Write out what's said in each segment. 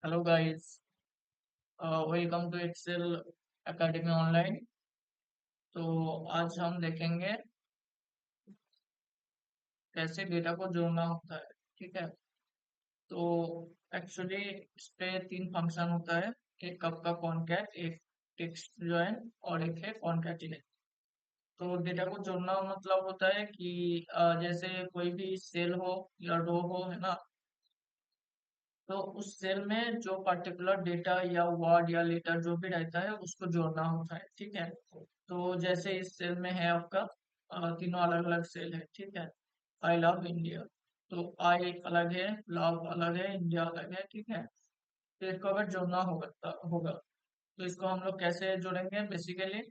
Hello guys, welcome to Excel Academy online. तो आज हम देखेंगे कैसे डेटा को जोड़ना होता है। ठीक है। तो एक्चुअली इस पे तीन फंक्शन होता है। एक आपका कॉनकैट, एक टेक्स्ट जॉइन और एक है कॉनकैटिनेट। तो डेटा को जोड़ना मतलब होता है कि जैसे कोई भी सेल हो या रो हो, है ना। तो उस सेल में जो पर्टिकुलर डेटा या वर्ड या लेटर जो भी रहता है उसको जोड़ना होता है। ठीक है। तो जैसे इस सेल में है आपका तीनों अलग अलग सेल है। ठीक है। I love India. तो आई अलग है, लव अलग है, इंडिया अलग है। ठीक है। तो इसको अगर जोड़ना होगा तो इसको हम लोग कैसे जोड़ेंगे बेसिकली।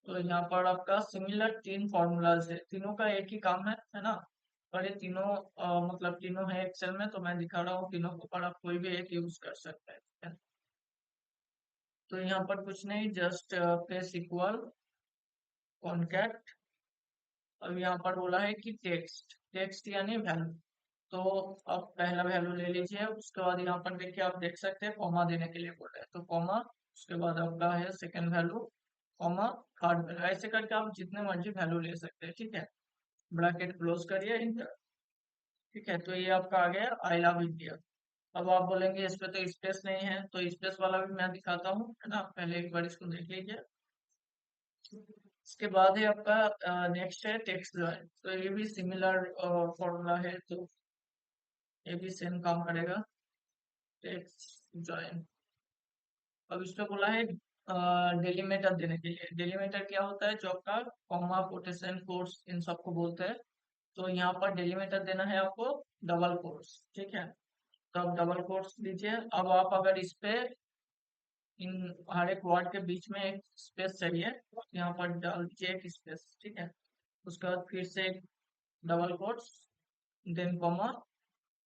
तो यहाँ पर आपका सिमिलर तीन फॉर्मूलाज है, तीनों का एक ही काम है ना। पर ये तीनों मतलब तीनों है एक्सेल में, तो मैं दिखा रहा हूँ तीनों को, पर आप कोई भी एक यूज कर सकते हैं। ठीक है? तो यहाँ पर कुछ नहीं, जस्ट प्रेस इक्वल कॉन्कैट। अब यहाँ पर बोला है कि टेक्स्ट टेक्स्ट यानी वैल्यू। तो अब पहला वैल्यू ले लीजिए, उसके बाद यहाँ पर देखिए, आप देख सकते हैं कॉमा देने के लिए बोल रहे हैं, तो कॉमा। उसके बाद आपका है second value, comma, third value. ऐसे करके आप जितने मर्जी वैल्यू ले सकते हैं। ठीक है। ब्रैकेट क्लोज करिए, इंटर। ठीक है। तो ये आपका आ गया आई लव इंडिया। अब आप बोलेंगे इस पे तो स्पेस नहीं है, तो स्पेस वाला भी मैं दिखाता हूँ, है ना। पहले एक बार इसको देख लीजिए। इसके बाद है आपका नेक्स्ट है टेक्स्ट जॉइन। तो ये भी सिमिलर फॉर्मूला है, तो ये भी सेम काम करेगा। Text join. अब इस पे बोला है डेलीमीटर देने के लिए। डेलीमीटर क्या होता है, जो आपका कॉमा, कोटेशन, कोट्स, इन सबको बोलते हैं। तो यहाँ पर डेलीमीटर देना है आपको डबल कोट्स। ठीक है। तो आप डबल कोट्स दीजिए। अब आप अगर इस पे इन हर एक वर्ड के बीच में एक स्पेस चाहिए, तो यहाँ पर डाल दीजिए एक स्पेस। ठीक है। उसके बाद फिर से एक डबल कोट्स, देन कॉमा।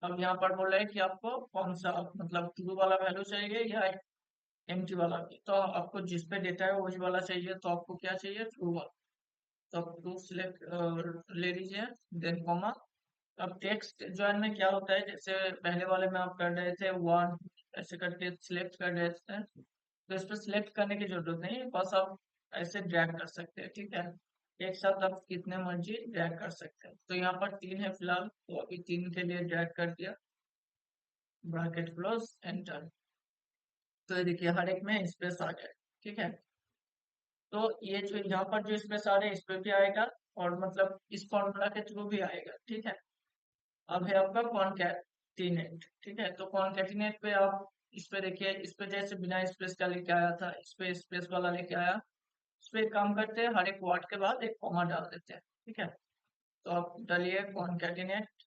अब यहाँ पर बोल रहे हैं कि आपको कौन सा मतलब ट्रू वाला वैल्यू चाहिए या एम्प्टी वाला भी। तो आपको जिस पे डेटा है वही वाला चाहिए, तो आपको क्या चाहिए, ट्रू वाला। तो आप ट्रू सिलेक्ट ले लीजिए, देन कॉमा। अब टेक्स्ट जॉइन में क्या होता है, जैसे पहले वाले में आप कर रहे थे वन, ऐसे करके सिलेक्ट कर रहे थे, तो इस पर सिलेक्ट करने की जरूरत नहीं है, बस आप ऐसे ड्रैग कर सकते हैं। ठीक है। एक साथ आप कितने मर्जी ड्रैग कर सकते हैं। तो यहाँ पर तीन है फिलहाल, तो अभी तीन के लिए ड्रैग कर दिया, ब्रैकेट क्लोज, एंटर। तो ये देखिए हर एक में स्पेस आ गया। ठीक है। तो ये जो यहाँ पर जो स्पेस आ रहे हैं इस पे भी आएगा, और मतलब इस फॉर्मूला के थ्रू भी आएगा। ठीक है। अब है आपका कॉनकैटिनेट। ठीक है। तो कॉनकैटिनेट पे आप इस पे देखिए, इस पे जैसे बिना स्पेस का लेके आया था, इस पे स्पेस वाला लेके आया। इस पे एक काम करते हैं, हर एक वर्ड के बाद एक कॉमा डाल देते हैं। ठीक है। तो आप डालिए कॉनकैटिनेट।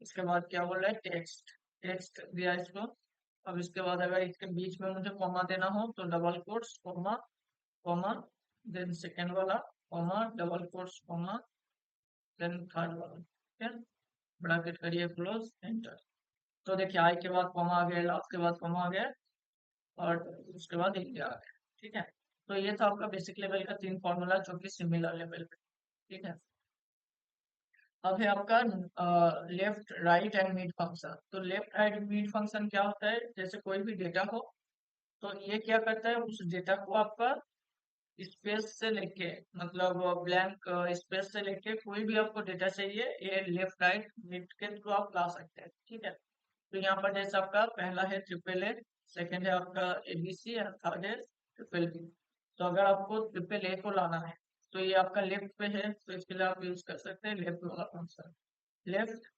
इसके बाद क्या बोल रहा है, टेक्स्ट। टेक्स्ट दिया इसको। अब इसके बाद अगर इसके बीच में मुझे कॉमा देना हो तो double quotes, comma, comma, then second वाला, comma, double quotes, comma, then third वाला। ठीक है। ब्रैकेट करिए क्लोज, एंटर। तो देखिए आई के बाद कॉमा आ गया, लास्ट के बाद कॉमा आ गया, और उसके बाद इंडिया आ गया। ठीक है। तो ये था आपका बेसिक लेवल का तीन फॉर्मूला, जो कि सिमिलर लेवल पे। ठीक है। अब है आपका left, right and mid function. तो लेफ्ट, राइट, मिड फंक्शन क्या होता है, जैसे कोई भी डेटा हो, तो ये क्या करता है, उस डेटा को आपका स्पेस से लेके, मतलब ब्लैंक स्पेस से लेके कोई भी आपको डेटा चाहिए, ये लेफ्ट, राइट, मिड के थ्रू आप ला सकते हैं। ठीक है। तो यहाँ पर जैसे आपका पहला है ट्रिपल ए, सेकेंड है आपका एबीसी, और थर्ड है ट्रिपल बी। तो अगर आपको ट्रिपल ए को लाना है, तो ये आपका लेफ्ट पे है, तो इसके लिए आप यूज कर सकते हैं लेफ्ट वाला फंक्शन, लेफ्ट।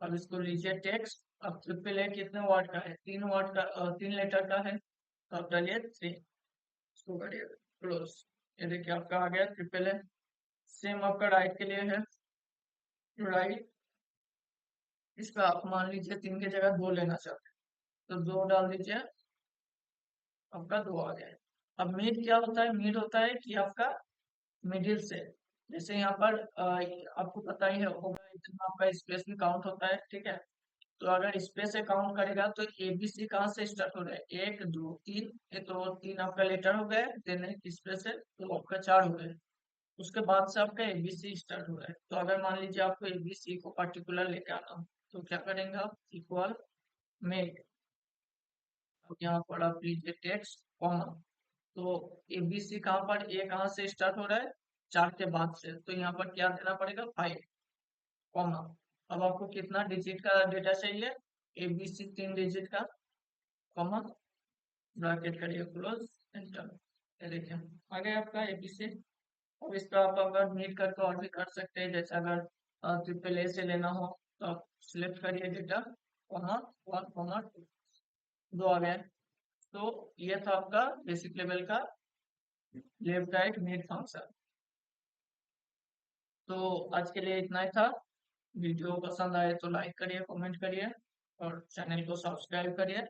अब इसको लीजिए टेक्स्ट। अब ट्रिपल ए कितने वर्ड का है, तीन वर्ड का, तीन लेटर का है, तो आप डालिए थ्री। इसको करिए क्लोज। ये देखिए आपका आ गया ट्रिपल ए। सेम आपका राइट के लिए है, राइट। इसका आप मान लीजिए तीन की जगह दो लेना चाहते हैं, तो दो डाल दीजिए, आपका दो आ गया। अब मिड क्या होता है, मिड होता है कि आपका मिडिल से, जैसे यहाँ पर आपको पता ही है होगा, इतना आपका स्पेस भी काउंट होता है। ठीक है। तो अगर स्पेस से काउंट करेगा तो एबीसी कहाँ से स्टार्ट हो रहा है, एक, दो, तीन। ये तो तीन आपका लेटर हो गए, देन एक स्पेस है, तो आपका चार हो गए। उसके बाद से आपका एबीसी स्टार्ट हो रहा है। तो अगर मान लीजिए आपको एबीसी को पर्टिकुलर लेके आना हो, तो क्या करेंगे आप, इक्वल मेक, अब यहाँ पर आप लीजिए टेक्स्ट कॉमा। तो एबीसी कहाँ पर, ए कहाँ से स्टार्ट हो रहा है, 4 के बाद से, तो यहाँ पर क्या देना पड़ेगा, 5 कॉमा। अब आपको कितना डिजिट का डेटा चाहिए, एबीसी 3 डिजिट का, कॉमा, ब्रैकेट करिए, क्लोज, एंटर। ये देखिए आ गया आपका एबीसी। अब इस पर आप अगर नीड करके और भी कर सकते हैं, जैसे अगर ट्रिपल ए से लेना हो तो आप सिलेक्ट करिए डेटा, कॉमा 1 कॉमा 2, दो आ गए। तो ये था आपका बेसिक लेवल का लेफ्ट राइट नीड फंक्शन। तो आज के लिए इतना ही था। वीडियो पसंद आए तो लाइक करिए, कमेंट करिए और चैनल को सब्सक्राइब करिए।